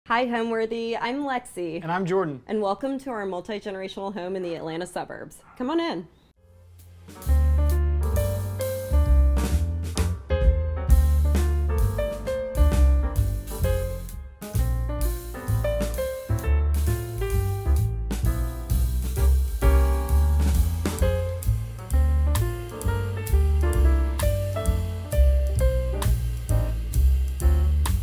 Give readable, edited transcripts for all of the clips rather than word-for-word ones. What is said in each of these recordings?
Hi, Homeworthy. I'm Lexi. And I'm Jordan. And welcome to our multi-generational home in the Atlanta suburbs. Come on in.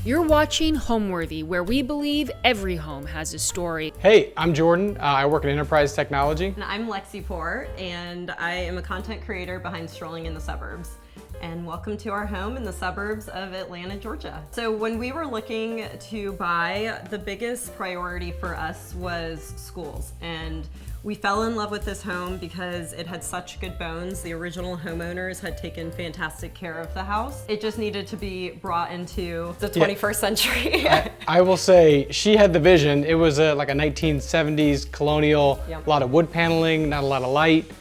You're watching Homeworthy, where we believe every home has a story. Hey, I'm Jordan. I work in enterprise technology. And I'm Lexi Poer, and I am a content creator behind Strolling in the Suburbs. And welcome to our home in the suburbs of Atlanta, Georgia. So when we were looking to buy, the biggest priority for us was schools. And we fell in love with this home because it had such good bones. The original homeowners had taken fantastic care of the house. It just needed to be brought into the 21st century. I will say she had the vision. It was like a 1970s colonial, Yep. A lot of wood paneling, not a lot of light,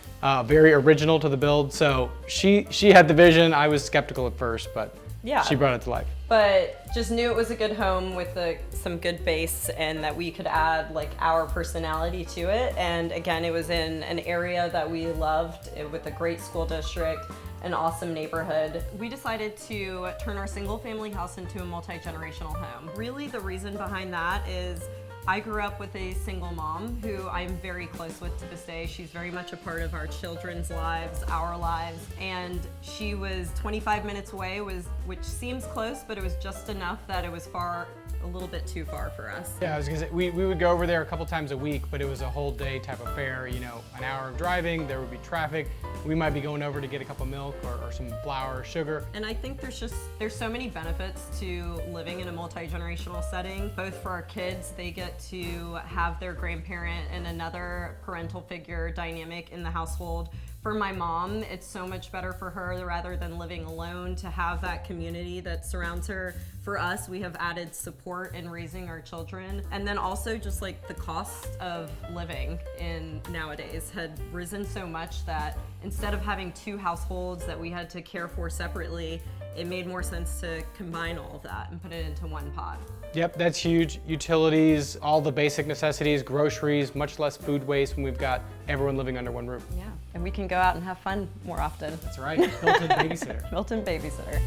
very original to the build. So she had the vision. I was skeptical at first, but Yeah. she brought it to life. But just knew it was a good home with some good base and that we could add like our personality to it. And again, it was in an area that we loved with a great school district, an awesome neighborhood. We decided to turn our single family house into a multi-generational home. Really the reason behind that is I grew up with a single mom who I'm very close with to this day. She's very much a part of our children's lives, our lives, and she was 25 minutes away, which seems close, but it was just enough that it was a little bit too far for us. Yeah, I was gonna say, we would go over there a couple times a week, but it was a whole day type of fare, an hour of driving, there would be traffic. We might be going over to get a cup of milk or some flour or sugar. And I think there's so many benefits to living in a multi-generational setting, both for our kids. They get to have their grandparent and another parental figure dynamic in the household. For my mom, it's so much better for her rather than living alone to have that community that surrounds her. For us, we have added support in raising our children. And then also just like the cost of living in nowadays had risen so much that instead of having two households that we had to care for separately, it made more sense to combine all of that and put it into one pot. Yep, that's huge. Utilities, all the basic necessities, groceries, much less food waste when we've got everyone living under one roof. Yeah, and we can go out and have fun more often. That's right, built-in babysitter. Built-in babysitter.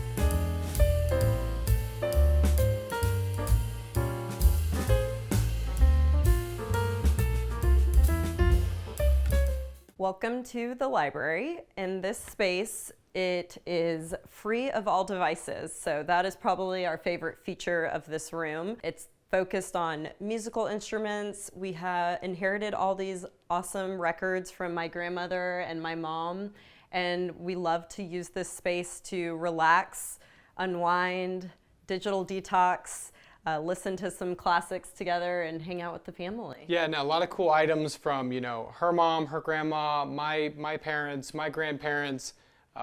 Welcome to the library. In this space, it is free of all devices, so that is probably our favorite feature of this room. It's focused on musical instruments. We have inherited all these awesome records from my grandmother and my mom, and we love to use this space to relax, unwind, digital detox, listen to some classics together and hang out with the family. Yeah, no, a lot of cool items from, her mom, her grandma, my parents, my grandparents.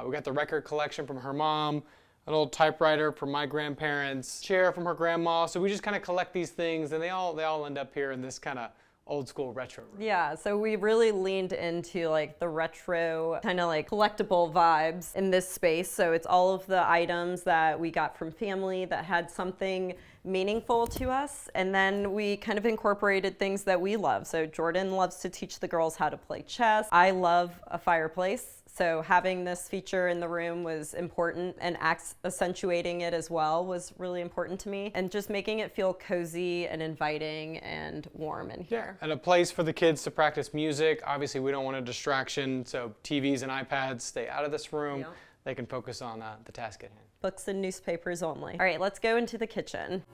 We got the record collection from her mom, an old typewriter from my grandparents, chair from her grandma. So we just kind of collect these things, and they all end up here in this kind of old school retro room. Yeah, so we really leaned into like the retro kind of like collectible vibes in this space. So it's all of the items that we got from family that had something meaningful to us, and then we kind of incorporated things that we love. So Jordan loves to teach the girls how to play chess. I love a fireplace, so having this feature in the room was important, and accentuating it as well was really important to me, and just making it feel cozy and inviting and warm in here. And a place for the kids to practice music. Obviously, we don't want a distraction, so TVs and iPads stay out of this room. Yep. They can focus on the task at hand. Books and newspapers only. All right, let's go into the kitchen.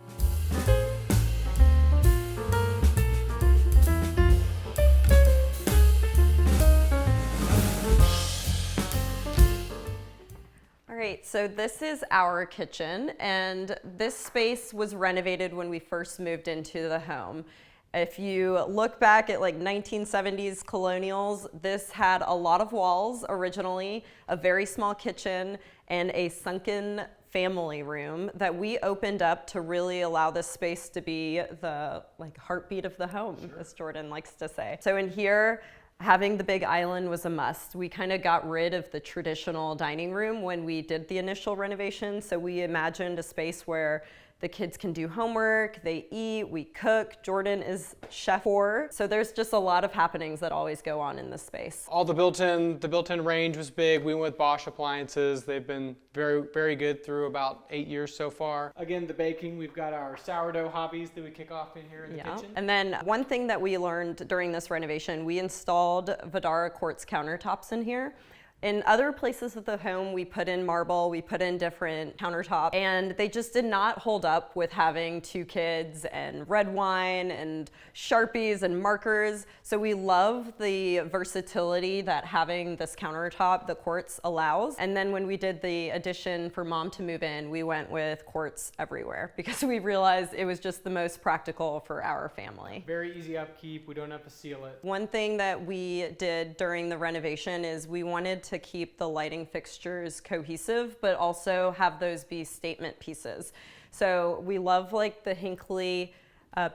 All right, so this is our kitchen, and this space was renovated when we first moved into the home. If you look back at like 1970s colonials, this had a lot of walls originally, a very small kitchen, and a sunken family room that we opened up to really allow this space to be the like heartbeat of the home, as Jordan likes to say. So in here, having the big island was a must. We kind of got rid of the traditional dining room when we did the initial renovation, so we imagined a space where The kids can do homework, they eat, we cook. Jordan is chef for. So there's just a lot of happenings that always go on in this space. All the built-in range was big. We went with Bosch appliances. They've been very, very good through about 8 years so far. Again, the baking, we've got our sourdough hobbies that we kick off in here in the kitchen. And then one thing that we learned during this renovation, we installed Vidara quartz countertops in here. In other places of the home, we put in marble, we put in different countertops, and they just did not hold up with having 2 kids and red wine and Sharpies and markers. So we love the versatility that having this countertop, the quartz, allows. And then when we did the addition for mom to move in, we went with quartz everywhere because we realized it was just the most practical for our family. Very easy upkeep, we don't have to seal it. One thing that we did during the renovation is we wanted to keep the lighting fixtures cohesive, but also have those be statement pieces. So we love like the Hinkley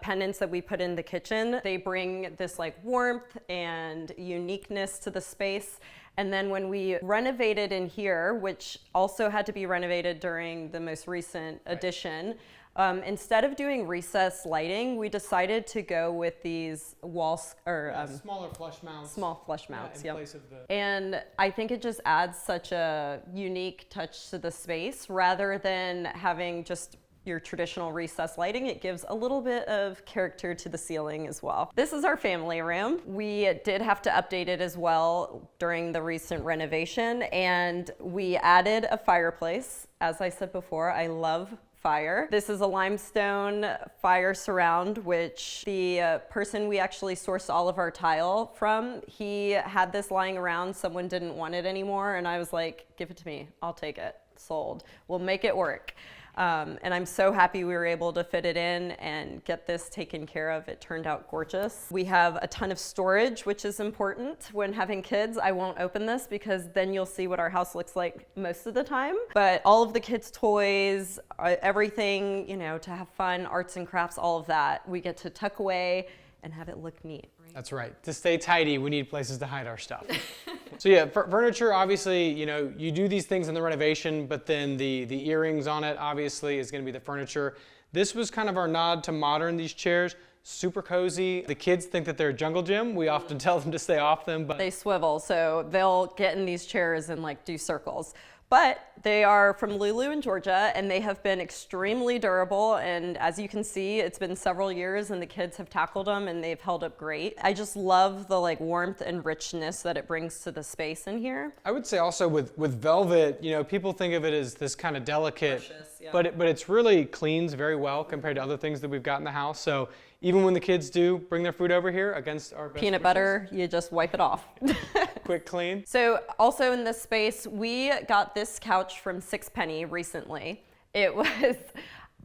pendants that we put in the kitchen. They bring this like warmth and uniqueness to the space. And then when we renovated in here, which also had to be renovated during the most recent addition, instead of doing recessed lighting, we decided to go with these walls or smaller flush mounts. Small flush mounts, in place of the... And I think it just adds such a unique touch to the space rather than having just your traditional recessed lighting. It gives a little bit of character to the ceiling as well. This is our family room. We did have to update it as well during the recent renovation, and we added a fireplace. As I said before, I love fire. This is a limestone fire surround, which the person we actually sourced all of our tile from, he had this lying around. Someone didn't want it anymore, and I was like, give it to me, I'll take it, sold. We'll make it work. And I'm so happy we were able to fit it in and get this taken care of. It turned out gorgeous. We have a ton of storage, which is important when having kids. I won't open this because then you'll see what our house looks like most of the time. But all of the kids' toys, everything, you know, to have fun, arts and crafts, all of that, we get to tuck away and have it look neat. Right? That's right. To stay tidy, we need places to hide our stuff. So yeah, furniture, obviously, you know, you do these things in the renovation, but then the earrings on it, obviously, is going to be the furniture. This was kind of our nod to modern, these chairs. Super cozy. The kids think that they're a jungle gym. We often tell them to stay off them, but they swivel, so they'll get in these chairs and like do circles. But they are from Lulu in Georgia, and they have been extremely durable. And as you can see, it's been several years and the kids have tackled them and they've held up great. I just love the like warmth and richness that it brings to the space in here. I would say also with velvet, you know, people think of it as this kind of delicate, precious, yeah. but it's really cleans very well compared to other things that we've got in the house. So even when the kids do bring their food over here against our best peanut wishes, butter, you just wipe it off. quick clean. So also in this space, we got this couch from Sixpenny recently. It was,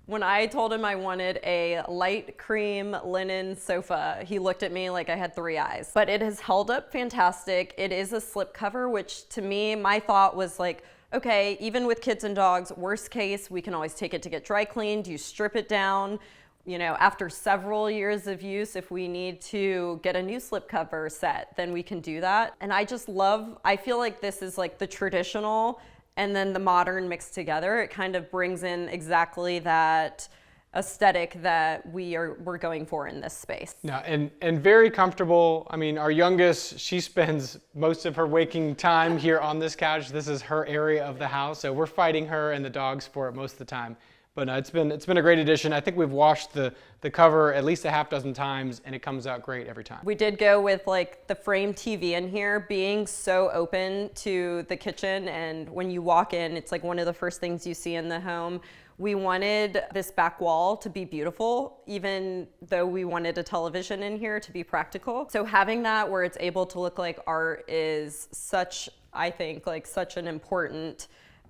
when I told him I wanted a light cream linen sofa, he looked at me like I had 3 eyes. But it has held up fantastic. It is a slip cover, which to me, my thought was like, okay, even with kids and dogs, worst case, we can always take it to get dry cleaned. You strip it down. You know, after several years of use, if we need to get a new slipcover set, then we can do that. And I just love, I feel like this is like the traditional and then the modern mixed together. It kind of brings in exactly that aesthetic that we're going for in this space. Yeah, and very comfortable. I mean, our youngest, she spends most of her waking time here on this couch. This is her area of the house, so we're fighting her and the dogs for it most of the time. But it's been a great addition. I think we've washed the cover at least a half dozen times, and it comes out great every time. We did go with like the frame TV in here being so open to the kitchen, and when you walk in, it's like one of the first things you see in the home. We wanted this back wall to be beautiful, even though we wanted a television in here to be practical. So having that where it's able to look like art is such, I think, like such an important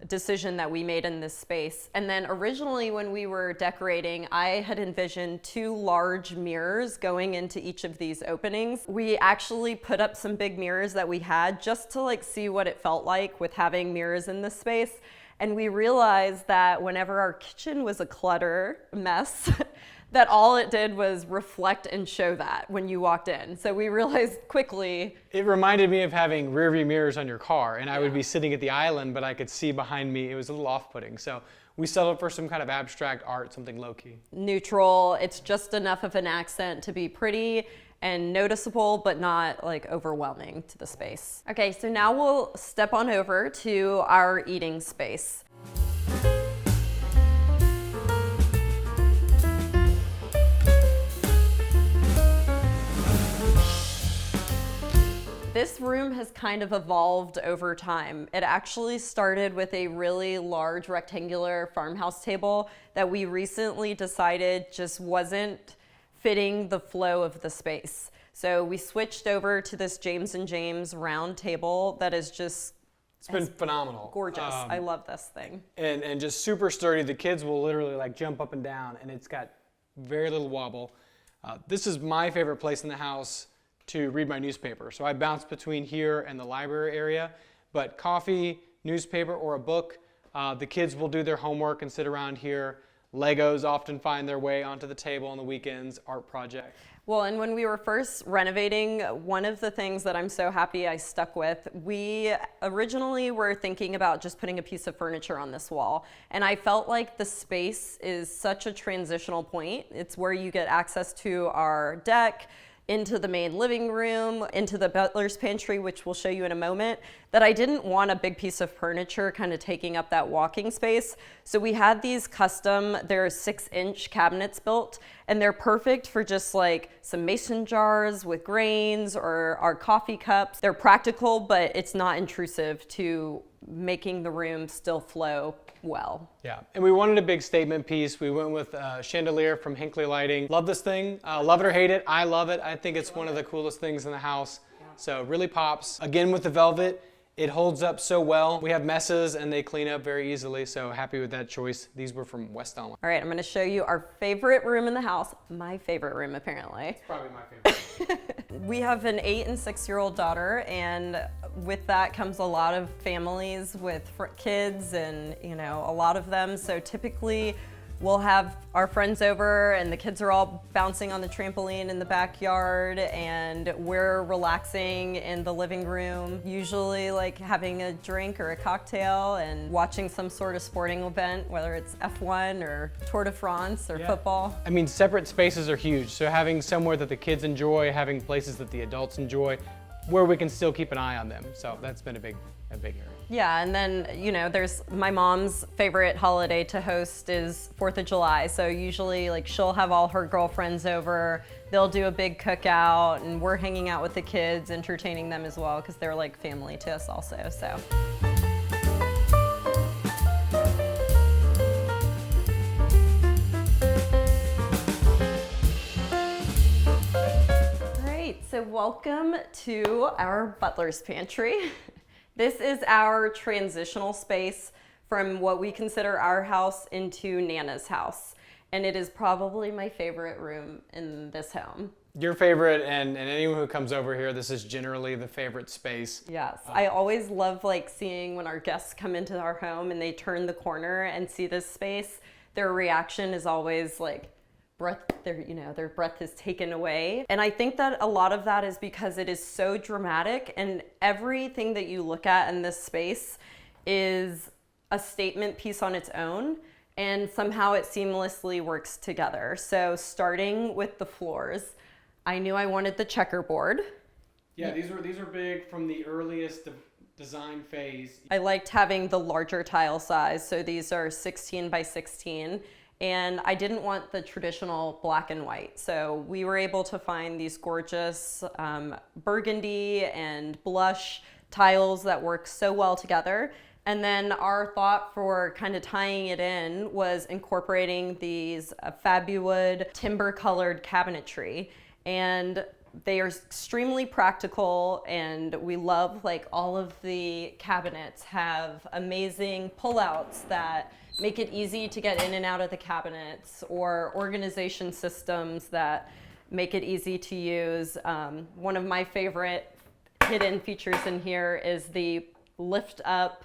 decision that we made in this space. And then originally when we were decorating, I had envisioned 2 large mirrors going into each of these openings. We actually put up some big mirrors that we had just to like see what it felt like with having mirrors in this space. And we realized that whenever our kitchen was a clutter mess, that all it did was reflect and show that when you walked in. So we realized quickly. It reminded me of having rear view mirrors on your car, and I would be sitting at the island, but I could see behind me. It was a little off-putting. So we settled for some kind of abstract art, something low-key. Neutral. It's just enough of an accent to be pretty and noticeable, but not like overwhelming to the space. Okay, so now we'll step on over to our eating space. This room has kind of evolved over time. It actually started with a really large rectangular farmhouse table that we recently decided just wasn't fitting the flow of the space. So we switched over to this James and James round table that is just It's been phenomenal. gorgeous. I love this thing. And just super sturdy. The kids will literally like jump up and down, and it's got very little wobble. This is my favorite place in the house to read my newspaper. So I bounce between here and the library area, but coffee, newspaper, or a book, the kids will do their homework and sit around here. Legos often find their way onto the table on the weekends, art project. Well, and when we were first renovating, one of the things that I'm so happy I stuck with, we originally were thinking about just putting a piece of furniture on this wall. And I felt like the space is such a transitional point. It's where you get access to our deck, into the main living room, into the butler's pantry, which we'll show you in a moment, that I didn't want a big piece of furniture kind of taking up that walking space. So we had these custom, they're 6-inch cabinets built, and they're perfect for just like some mason jars with grains or our coffee cups. They're practical, but it's not intrusive to making the room still flow well. Yeah, and we wanted a big statement piece. We went with a chandelier from Hinckley Lighting. Love this thing, love it or hate it. I love it. I think it's one of the coolest things in the house. So it really pops. Again, with the velvet, it holds up so well. We have messes and they clean up very easily, so happy with that choice. These were from West Elm. All right, I'm gonna show you our favorite room in the house. My favorite room, apparently. It's probably my favorite. We have an 8 and 6-year-old daughter, and with that comes a lot of families with kids and, you know, a lot of them. So typically we'll have our friends over and the kids are all bouncing on the trampoline in the backyard and we're relaxing in the living room, usually like having a drink or a cocktail and watching some sort of sporting event, whether it's F1 or Tour de France or football. I mean, separate spaces are huge. So having somewhere that the kids enjoy, having places that the adults enjoy, where we can still keep an eye on them. So that's been a big area. Yeah, and then, you know, there's my mom's favorite holiday to host is 4th of July. So usually like she'll have all her girlfriends over, they'll do a big cookout and we're hanging out with the kids, entertaining them as well because they're like family to us also, so. So welcome to our butler's pantry. This is our transitional space from what we consider our house into Nana's house. And it is probably my favorite room in this home. Your favorite, and anyone who comes over here, this is generally the favorite space. Yes, I always love like seeing when our guests come into our home and they turn the corner and see this space, their reaction is always like, their breath is taken away. And I think that a lot of that is because it is so dramatic and everything that you look at in this space is a statement piece on its own and somehow it seamlessly works together. So starting with the floors, I knew I wanted the checkerboard. Yeah, these are big from the earliest design phase. I liked having the larger tile size. So these are 16 by 16. And I didn't want the traditional black and white. So we were able to find these gorgeous burgundy and blush tiles that work so well together. And then our thought for kind of tying it in was incorporating these Fabuwood timber colored cabinetry. And they are extremely practical and we love like all of the cabinets have amazing pullouts that make it easy to get in and out of the cabinets or organization systems that make it easy to use. One of my favorite hidden features in here is the lift up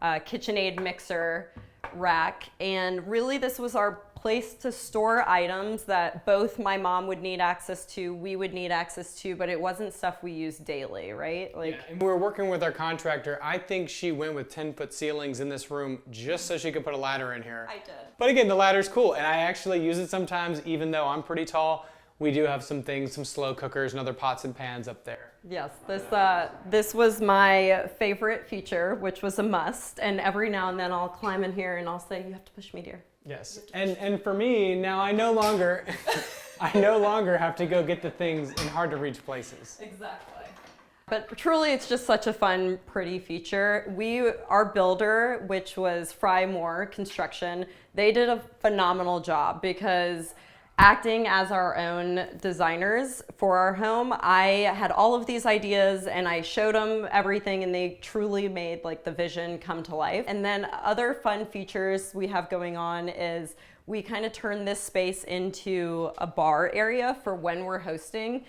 KitchenAid mixer rack. And really this was our place to store items that both my mom would need access to, we would need access to, but it wasn't stuff we used daily, right? Like, Yeah, and we were working with our contractor. I think she went with 10-foot ceilings in this room just so she could put a ladder in here. I did. But again, the ladder's cool, and I actually use it sometimes, even though I'm pretty tall. We do have some things, some slow cookers and other pots and pans up there. Yes, this was my favorite feature, which was a must. And every now and then I'll climb in here and I'll say, "You have to push me, dear." Yes, and for me, now I no longer have to go get the things in hard to reach places. Exactly. But truly, it's just such a fun, pretty feature. Our builder, which was Fry Moore Construction, they did a phenomenal job because acting as our own designers for our home, I had all of these ideas and I showed them everything, and they truly made like the vision come to life. And then other fun features we have going on is we kind of turn this space into a bar area for when we're hosting.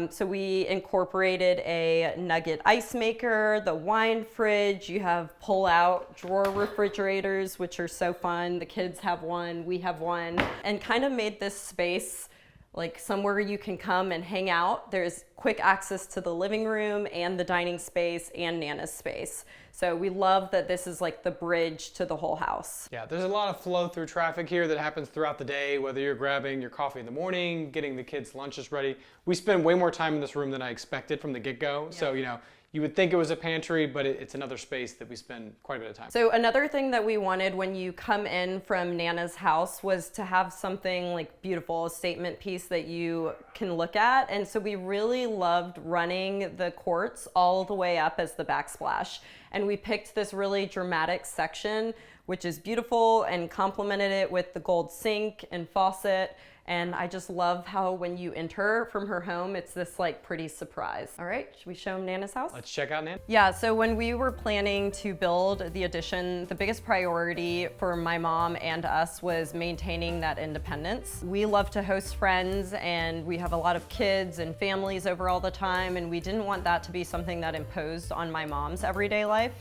So we incorporated a nugget ice maker, the wine fridge. You have pull-out drawer refrigerators, which are so fun. The kids have one, we have one, and kind of made this space like somewhere you can come and hang out. There's quick access to the living room and the dining space and Nana's space. So we love that this is like the bridge to the whole house. Yeah, there's a lot of flow through traffic here that happens throughout the day, whether you're grabbing your coffee in the morning, getting the kids' lunches ready. We spend way more time in this room than I expected from the get-go. Yeah. So, you would think it was a pantry, but it's another space that we spend quite a bit of time. So another thing that we wanted when you come in from Nana's house was to have something like beautiful, a statement piece that you can look at. And so we really loved running the quartz all the way up as the backsplash. And we picked this really dramatic section, which is beautiful, and complemented it with the gold sink and faucet. And I just love how when you enter from her home, it's this like pretty surprise. All right, should we show them Nana's house? Let's check out Nana. Yeah, so when we were planning to build the addition, the biggest priority for my mom and us was maintaining that independence. We love to host friends, and we have a lot of kids and families over all the time, and we didn't want that to be something that imposed on my mom's everyday life.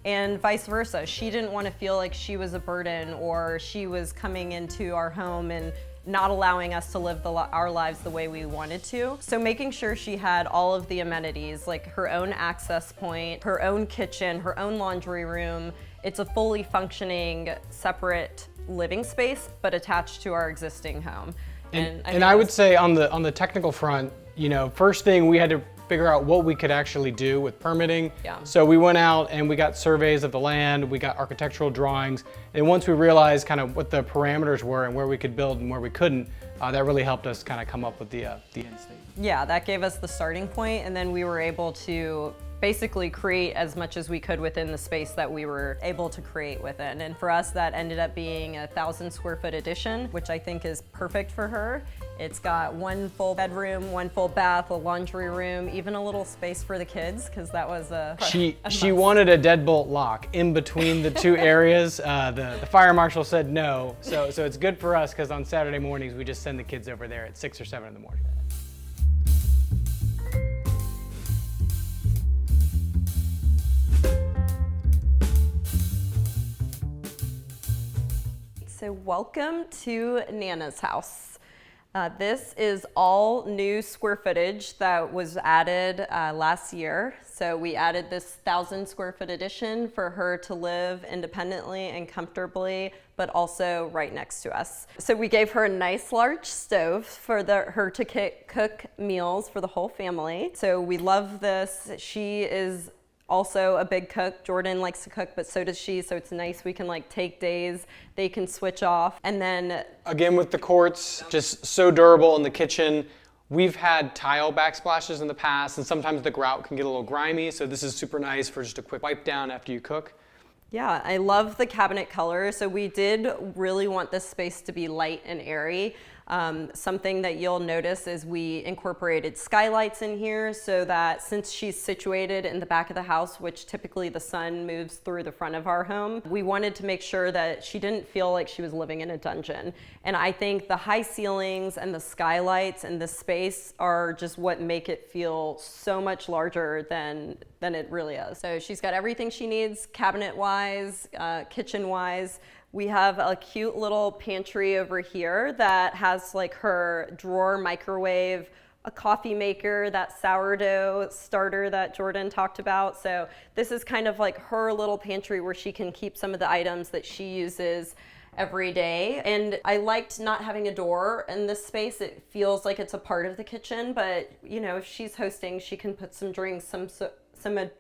And vice versa. She didn't want to feel like she was a burden, or she was coming into our home and not allowing us to live our lives the way we wanted to. So making sure she had all of the amenities, like her own access point, her own kitchen, her own laundry room. It's a fully functioning, separate living space, but attached to our existing home. And I would say on the technical front, first thing we had to figure out what we could actually do with permitting. Yeah. So we went out and we got surveys of the land, we got architectural drawings, and once we realized kind of what the parameters were and where we could build and where we couldn't, that really helped us kind of come up with the end state. Yeah, that gave us the starting point, and then we were able to basically create as much as we could within the space that we were able to create within. And for us, that ended up being a 1,000 square foot addition, which I think is perfect for her. It's got one full bedroom, one full bath, a laundry room, even a little space for the kids, because that was a She wanted a deadbolt lock in between the two areas. The fire marshal said no, so it's good for us because on Saturday mornings we just send the kids over there at 6 or 7 in the morning. So welcome to Nana's house. This is all new square footage that was added last year. So we added this 1,000 square foot addition for her to live independently and comfortably, but also right next to us. So we gave her a nice large stove for her to cook meals for the whole family. So we love this. She is also a big cook. Jordan likes to cook, but so does she. So it's nice. We can like take days. They can switch off. And then again with the quartz, just so durable in the kitchen. We've had tile backsplashes in the past, and sometimes the grout can get a little grimy. So this is super nice for just a quick wipe down after you cook. Yeah, I love the cabinet color. So we did really want this space to be light and airy. Something that you'll notice is we incorporated skylights in here so that since she's situated in the back of the house, which typically the sun moves through the front of our home, we wanted to make sure that she didn't feel like she was living in a dungeon. And I think the high ceilings and the skylights and the space are just what make it feel so much larger than it really is. So she's got everything she needs cabinet-wise, kitchen-wise. We have a cute little pantry over here that has like her drawer microwave, a coffee maker, that sourdough starter that Jordan talked about. So this is kind of like her little pantry where she can keep some of the items that she uses every day. And I liked not having a door in this space. It feels like it's a part of the kitchen, but you know, if she's hosting, she can put some drinks, some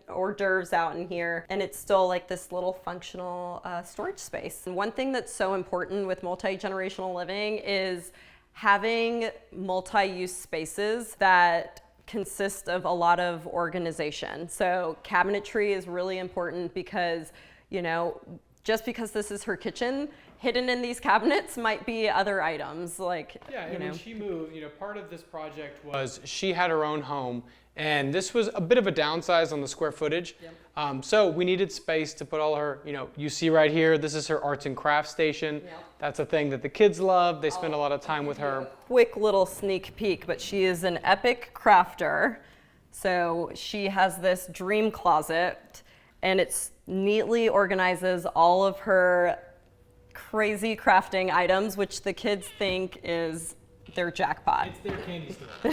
hors d'oeuvres out in here, and it's still like this little functional storage space. And one thing that's so important with multi-generational living is having multi-use spaces that consist of a lot of organization. So cabinetry is really important because, you know, just because this is her kitchen, hidden in these cabinets might be other items like, yeah, and you know. when she moved, you know, part of this project was she had her own home, and this was a bit of a downsize on the square footage. Yep. So we needed space to put all her, you know, you see right here, this is her arts and crafts station. Yep. That's a thing that the kids love. They spend a lot of time with her. Quick little sneak peek, but she is an epic crafter. So she has this dream closet, and it's neatly organizes all of her crazy crafting items, which the kids think is their jackpot. It's their candy store.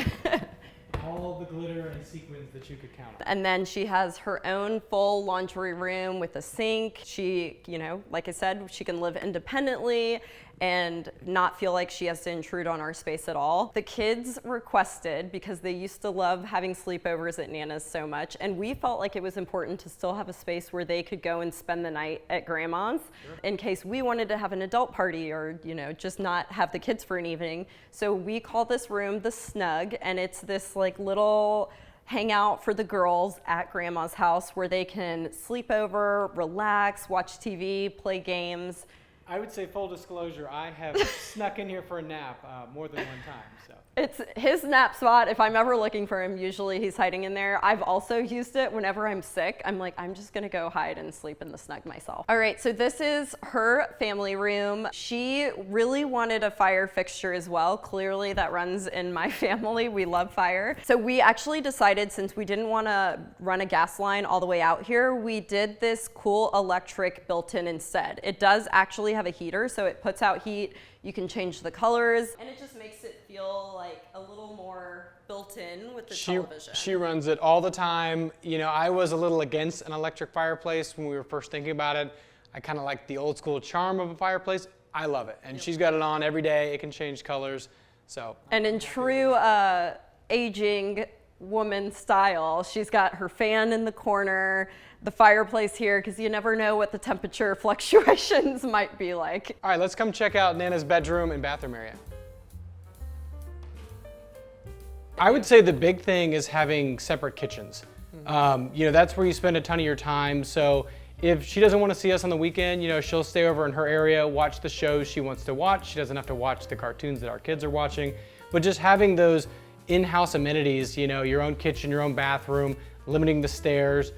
All the glitter and sequins that you could count on. And then she has her own full laundry room with a sink. She, you know, like I said, she can live independently and not feel like she has to intrude on our space at all. The kids requested, because they used to love having sleepovers at Nana's so much, and we felt like it was important to still have a space where they could go and spend the night at Grandma's in case we wanted to have an adult party or, you know, just not have the kids for an evening. So we call this room the Snug, and it's this like little hangout for the girls at Grandma's house where they can sleep over, relax, watch TV, play games. I would say, full disclosure, I have snuck in here for a nap more than one time. So It's his nap spot. If I'm ever looking for him, usually he's hiding in there. I've also used it whenever I'm sick. I'm like, I'm just gonna go hide and sleep in the Snug myself. All right, so this is her family room. She really wanted a fire fixture as well. Clearly that runs in my family. We love fire. So we actually decided, since we didn't wanna run a gas line all the way out here, we did this cool electric built-in instead. It does actually have a heater, so it puts out heat. You can change the colors, and it just makes it feel like a little more built in with the television. She runs it all the time. You know, I was a little against an electric fireplace when we were first thinking about it. I kind of like the old school charm of a fireplace. I love it, and she's got it on every day. It can change colors, so. And in true aging woman style, she's got her fan in the corner, the fireplace here, because you never know what the temperature fluctuations might be like. All right, let's come check out Nana's bedroom and bathroom area. I would say the big thing is having separate kitchens. You know, that's where you spend a ton of your time. So if she doesn't want to see us on the weekend, you know, she'll stay over in her area, watch the shows she wants to watch. She doesn't have to watch the cartoons that our kids are watching. But just having those in-house amenities, you know, your own kitchen, your own bathroom, limiting the stairs,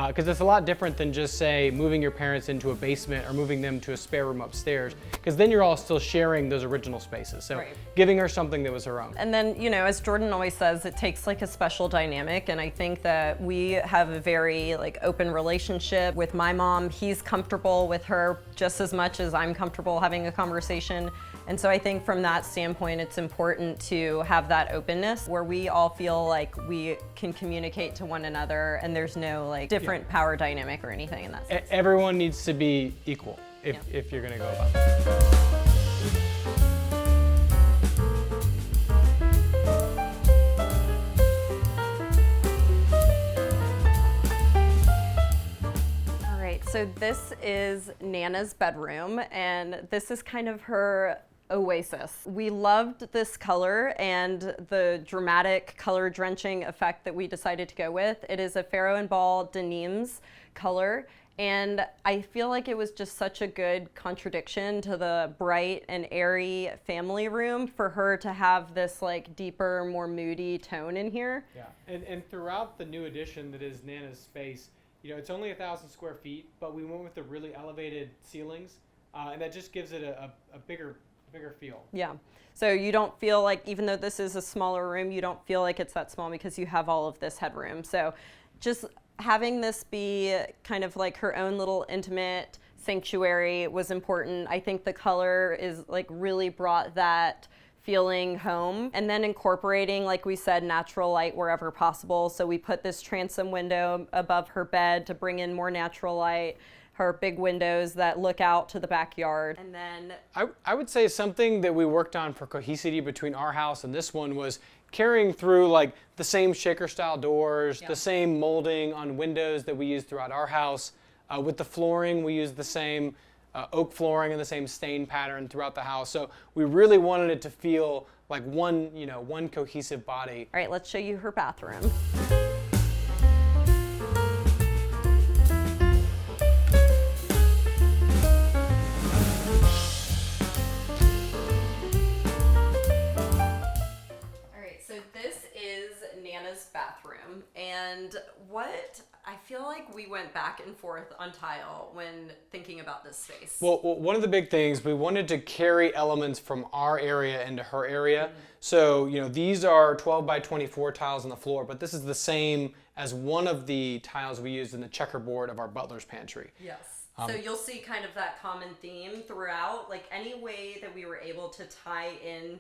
because it's a lot different than just, say, moving your parents into a basement or moving them to a spare room upstairs, because then you're all still sharing those original spaces. So giving her something that was her own. And then, you know, as Jordan always says, it takes like a special dynamic, and I think that we have a very like open relationship with my mom. He's comfortable with her just as much as I'm comfortable having a conversation. And so I think from that standpoint, it's important to have that openness where we all feel like we can communicate to one another and there's no like different power dynamic or anything in that sense. Everyone needs to be equal if you're gonna go about it. All right, so this is Nana's bedroom, and this is kind of her oasis. We loved this color and the dramatic color drenching effect that we decided to go with. It is a Farrow and Ball Denims color, and I feel like it was just such a good contradiction to the bright and airy family room for her to have this like deeper, more moody tone in here. Yeah, and throughout the new addition that is Nana's space, you know, it's only 1,000 square feet, but we went with the really elevated ceilings, and that just gives it a bigger feel. Yeah. So you don't feel like, even though this is a smaller room, you don't feel like it's that small because you have all of this headroom. So just having this be kind of like her own little intimate sanctuary was important. I think the color is like really brought that feeling home. And then incorporating, like we said, natural light wherever possible. So we put this transom window above her bed to bring in more natural light, her big windows that look out to the backyard. And then I would say something that we worked on for cohesivity between our house and this one was carrying through like the same shaker style doors, the same molding on windows that we use throughout our house. With the flooring, we use the same oak flooring and the same stain pattern throughout the house. So we really wanted it to feel like one cohesive body. all right, let's show you her bathroom. Bathroom, and what I feel like we went back and forth on tile when thinking about this space. Well, one of the big things, we wanted to carry elements from our area into her area. So, these are 12 by 24 tiles on the floor, but this is the same as one of the tiles we used in the checkerboard of our butler's pantry. Yes. So you'll see kind of that common theme throughout, like any way that we were able to tie in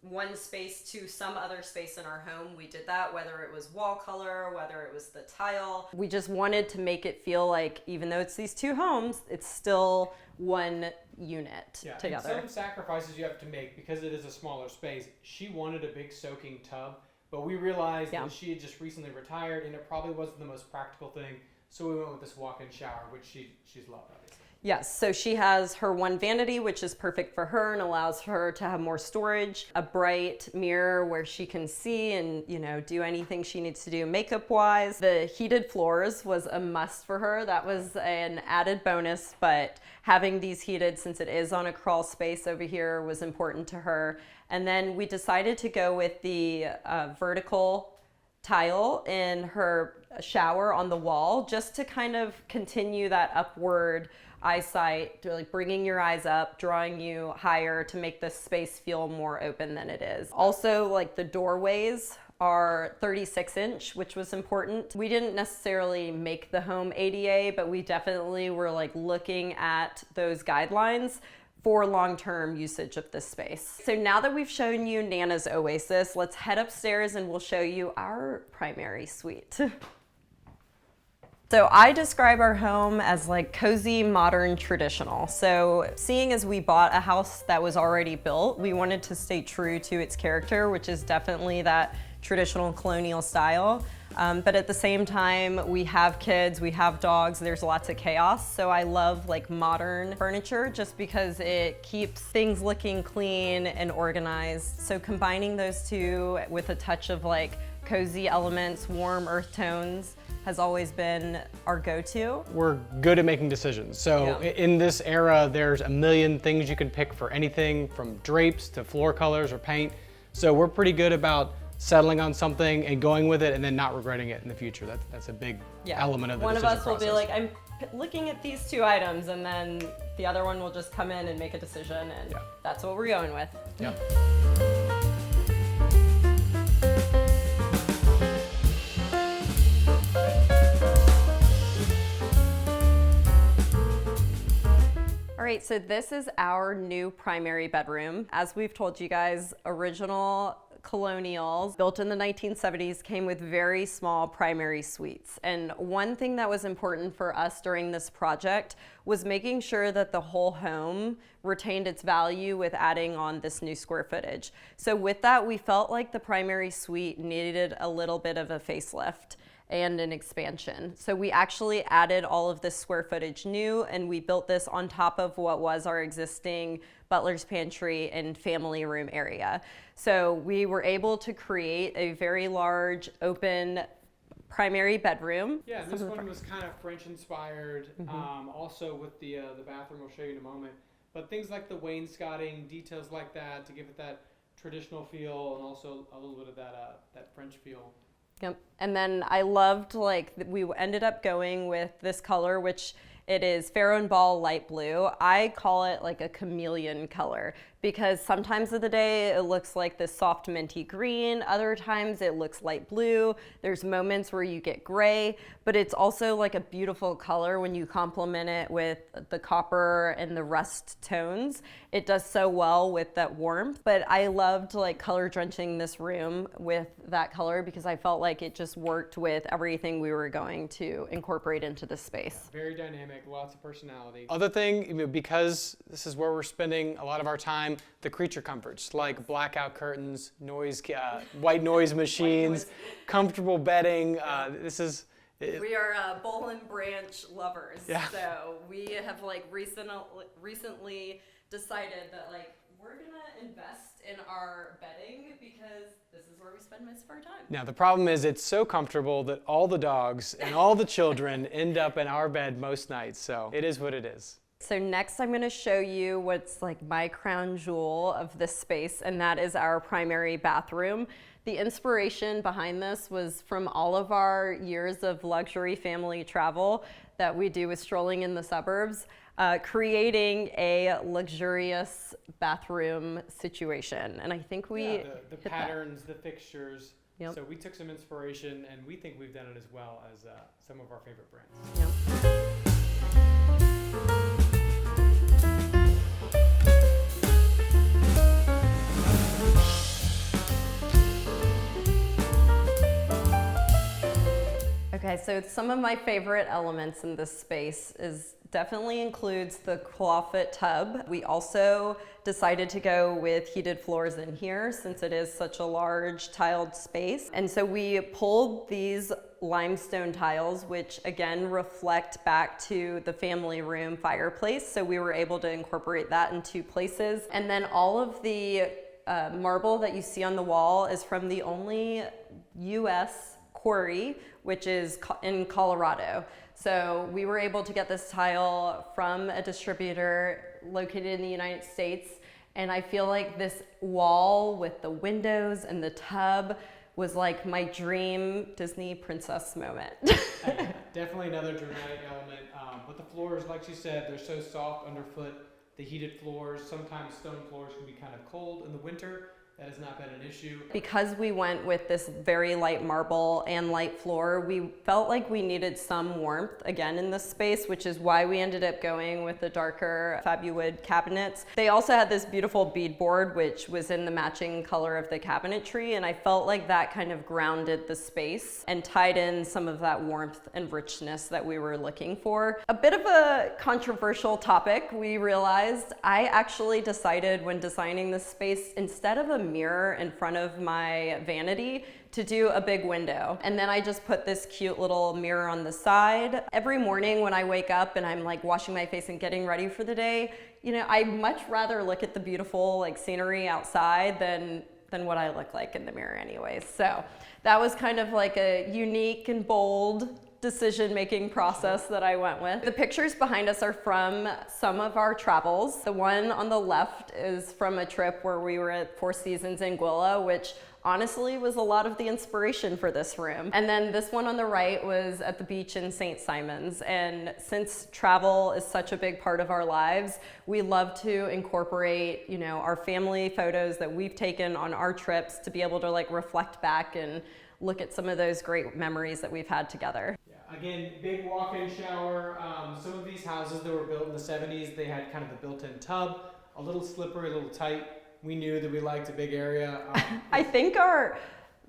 one space to some other space in our home, we did that, whether it was wall color, whether it was the tile. We just wanted to make it feel like, even though it's these two homes, it's still one unit together. And some sacrifices you have to make because it is a smaller space. She wanted a big soaking tub, but we realized that she had just recently retired and it probably wasn't the most practical thing. So we went with this walk-in shower, which she's loved, obviously. Yes, so she has her one vanity, which is perfect for her and allows her to have more storage, a bright mirror where she can see and, do anything she needs to do makeup-wise. The heated floors was a must for her. That was an added bonus, but having these heated, since it is on a crawl space over here, was important to her. And then we decided to go with the vertical tile in her shower on the wall, just to kind of continue that upward eyesight, like bringing your eyes up, drawing you higher to make this space feel more open than it is. Also, like the doorways are 36-inch, which was important. We didn't necessarily make the home ADA, but we definitely were like looking at those guidelines for long-term usage of this space. So now that we've shown you Nana's Oasis, let's head upstairs and we'll show you our primary suite. So I describe our home as like cozy, modern, traditional. So seeing as we bought a house that was already built, we wanted to stay true to its character, which is definitely that traditional colonial style. But at the same time, we have kids, we have dogs, there's lots of chaos. So I love like modern furniture just because it keeps things looking clean and organized. So combining those two with a touch of like cozy elements, warm earth tones, has always been our go-to. We're good at making decisions. So in this era, there's a million things you can pick for anything from drapes to floor colors or paint. So we're pretty good about settling on something and going with it and then not regretting it in the future. That's a big element of the decision process. One of us will be like, I'm looking at these two items, and then the other one will just come in and make a decision, and that's what we're going with. Yep. All right, so this is our new primary bedroom. As we've told you guys, original colonials built in the 1970s came with very small primary suites. And one thing that was important for us during this project was making sure that the whole home retained its value with adding on this new square footage. So with that, we felt like the primary suite needed a little bit of a facelift and an expansion. So we actually added all of this square footage new, and we built this on top of what was our existing butler's pantry and family room area. So we were able to create a very large open primary bedroom. Yeah, this one was kind of French inspired, also with the bathroom we'll show you in a moment. But things like the wainscoting, details like that to give it that traditional feel and also a little bit of that French feel. Yep. And then I loved, like, we ended up going with this color, which It is Pharaoh and Ball light blue. I call it like a chameleon color because sometimes of the day it looks like this soft minty green, other times it looks light blue. There's moments where you get gray, but it's also like a beautiful color when you complement it with the copper and the rust tones. It does so well with that warmth, but I loved like color drenching this room with that color because I felt like it just worked with everything we were going to incorporate into this space. Very dynamic, lots of personality. Other thing, because this is where we're spending a lot of our time, the creature comforts like blackout curtains, white noise machines, comfortable bedding. We are Boll and Branch lovers, yeah. So we have like recently decided that like we're gonna invest in our bedding because this is where we spend most of our time. Now the problem is it's so comfortable that all the dogs and all the children end up in our bed most nights, so it is what it is. So next I'm gonna show you what's like my crown jewel of this space, and that is our primary bathroom. The inspiration behind this was from all of our years of luxury family travel that we do with strolling in the suburbs, creating a luxurious bathroom situation. And I think we the patterns, the fixtures. Yep. So we took some inspiration and we think we've done it as well as some of our favorite brands. Yep. Okay, so some of my favorite elements in this space definitely includes the clawfoot tub. We also decided to go with heated floors in here since it is such a large tiled space. And so we pulled these limestone tiles, which again reflect back to the family room fireplace. So we were able to incorporate that in two places. And then all of the marble that you see on the wall is from the only US quarry, which is in Colorado. So we were able to get this tile from a distributor located in the United States. And I feel like this wall with the windows and the tub was like my dream Disney princess moment. Definitely another dramatic element. But the floors, like she said, they're so soft underfoot. The heated floors, sometimes stone floors can be kind of cold in the winter. That has not been an issue. Because we went with this very light marble and light floor, we felt like we needed some warmth again in this space, which is why we ended up going with the darker Fabuwood cabinets. They also had this beautiful beadboard, which was in the matching color of the cabinetry, and I felt like that kind of grounded the space and tied in some of that warmth and richness that we were looking for. A bit of a controversial topic, we realized. I actually decided when designing this space, instead of a mirror in front of my vanity, to do a big window. And then I just put this cute little mirror on the side. Every morning when I wake up and I'm like washing my face and getting ready for the day, you know, I much rather look at the beautiful like scenery outside than what I look like in the mirror anyways. So that was kind of like a unique and bold decision-making process that I went with. The pictures behind us are from some of our travels. The one on the left is from a trip where we were at Four Seasons Anguilla, which honestly was a lot of the inspiration for this room. And then this one on the right was at the beach in St. Simons. And since travel is such a big part of our lives, we love to incorporate, you know, our family photos that we've taken on our trips to be able to like reflect back and look at some of those great memories that we've had together. Again, big walk-in shower. Some of these houses that were built in the 70s, they had kind of the built-in tub, a little slippery, a little tight. We knew that we liked a big area. I think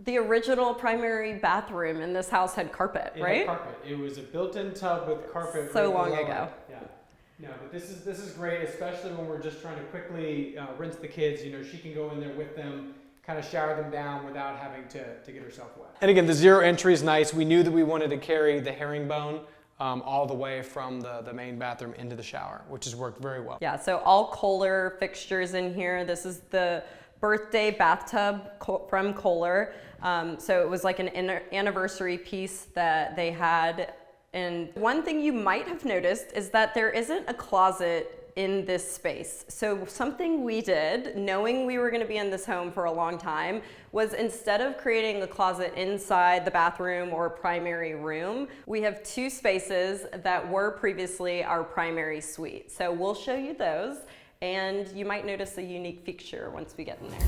the original primary bathroom in this house had carpet, right? Had carpet. It was a built-in tub with carpet. So long ago. Yeah. No, but this is great, especially when we're just trying to quickly rinse the kids. You know, she can go in there with them, kind of shower them down without having to get herself wet. And again, the zero entry is nice. We knew that we wanted to carry the herringbone all the way from the main bathroom into the shower, which has worked very well. Yeah, so all Kohler fixtures in here. This is the birthday bathtub from Kohler. So it was like an anniversary piece that they had. And one thing you might have noticed is that there isn't a closet in this space. So something we did, knowing we were gonna be in this home for a long time, was instead of creating a closet inside the bathroom or primary room, we have two spaces that were previously our primary suite. So we'll show you those, and you might notice a unique feature once we get in there.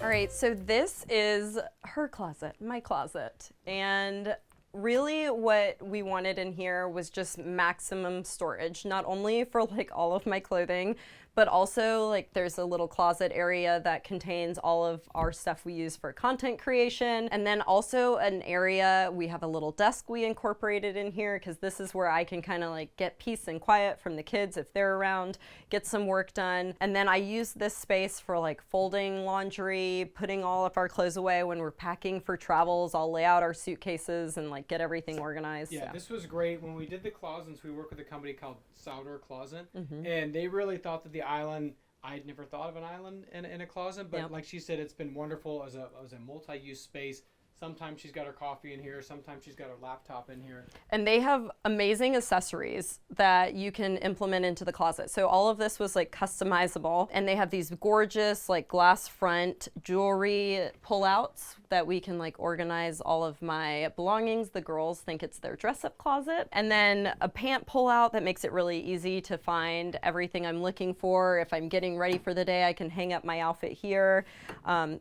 All right, so this is her closet, my closet. And really what we wanted in here was just maximum storage, not only for like all of my clothing, but also like there's a little closet area that contains all of our stuff we use for content creation. And then also an area, we have a little desk we incorporated in here because this is where I can kind of like get peace and quiet from the kids if they're around, get some work done. And then I use this space for like folding laundry, putting all of our clothes away when we're packing for travels. I'll lay out our suitcases and like get everything organized. Yeah, this was great. When we did the closets, we worked with a company called Souter Closet, and they really thought that the island, I'd never thought of an island in a closet, but like she said, it's been wonderful as a multi-use space. Sometimes she's got her coffee in here, sometimes she's got her laptop in here. And they have amazing accessories that you can implement into the closet. So all of this was like customizable, and they have these gorgeous like glass front jewelry pullouts that we can like organize all of my belongings. The girls think it's their dress up closet. And then a pant pullout that makes it really easy to find everything I'm looking for. If I'm getting ready for the day, I can hang up my outfit here.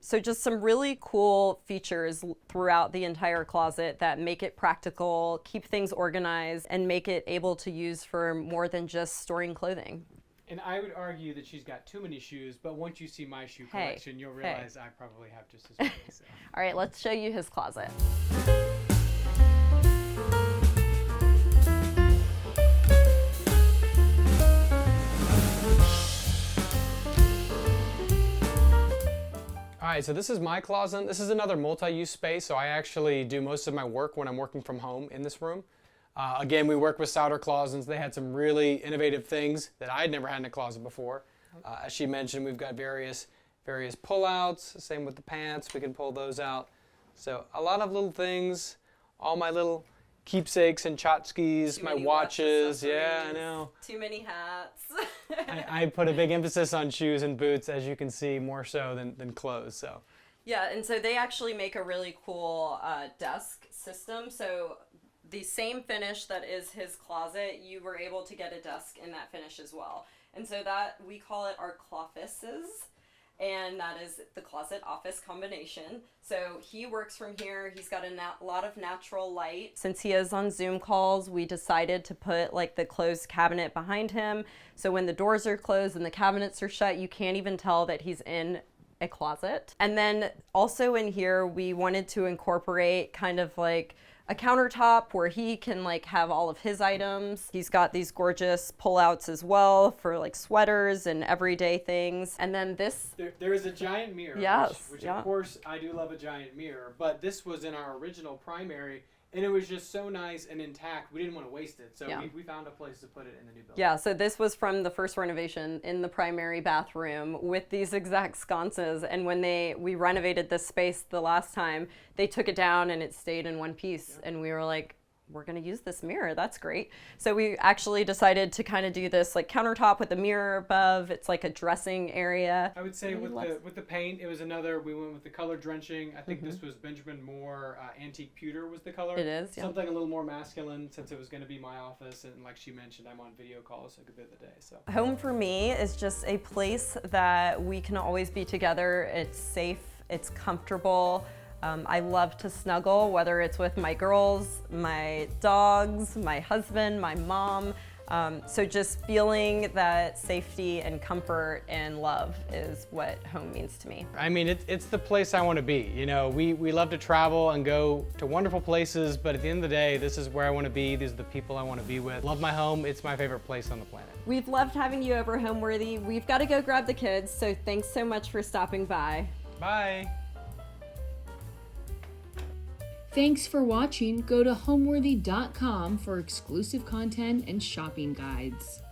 So just some really cool features throughout the entire closet that make it practical, keep things organized, and make it able to use for more than just storing clothing. And I would argue that she's got too many shoes, but once you see my shoe collection, you'll realize I probably have just as many. So. All right, let's show you his closet. All right, so this is my closet. This is another multi-use space, so I actually do most of my work when I'm working from home in this room. Again, we work with Souter Closets. They had some really innovative things that I'd never had in a closet before. As she mentioned, we've got various pull-outs. Same with the pants, we can pull those out. So a lot of little things, all my little keepsakes and tchotchkes, my watches. Yeah, I know. Too many hats. I put a big emphasis on shoes and boots, as you can see, more so than clothes. So. Yeah, and so they actually make a really cool desk system. So the same finish that is his closet, you were able to get a desk in that finish as well. And so that, we call it our clofices. And that is the closet office combination. So he works from here. He's got a lot of natural light. Since he is on Zoom calls, we decided to put like the closed cabinet behind him. So when the doors are closed and the cabinets are shut, you can't even tell that he's in a closet. And then also in here, we wanted to incorporate kind of like a countertop where he can like have all of his items. He's got these gorgeous pullouts as well for like sweaters and everyday things. And then this, there is a giant mirror, yes, which of course I do love a giant mirror, but this was in our original primary, and it was just so nice and intact. We didn't want to waste it, so we found a place to put it in the new building. Yeah, so this was from the first renovation in the primary bathroom with these exact sconces. And when we renovated this space the last time, they took it down and it stayed in one piece. And we were like, we're going to use this mirror. That's great. So we actually decided to kind of do this like countertop with a mirror above. It's like a dressing area. I would say with the paint, it was we went with the color drenching. I think this was Benjamin Moore, antique pewter was the color. It is, yeah. Something a little more masculine since it was going to be my office. And like she mentioned, I'm on video calls a good bit of the day. So home for me is just a place that we can always be together. It's safe. It's comfortable. I love to snuggle, whether it's with my girls, my dogs, my husband, my mom. So just feeling that safety and comfort and love is what home means to me. I mean, it's the place I want to be. You know, we love to travel and go to wonderful places, but at the end of the day, this is where I want to be. These are the people I want to be with. Love my home. It's my favorite place on the planet. We've loved having you over, Homeworthy. We've got to go grab the kids, so thanks so much for stopping by. Bye. Thanks for watching. Go to homeworthy.com for exclusive content and shopping guides.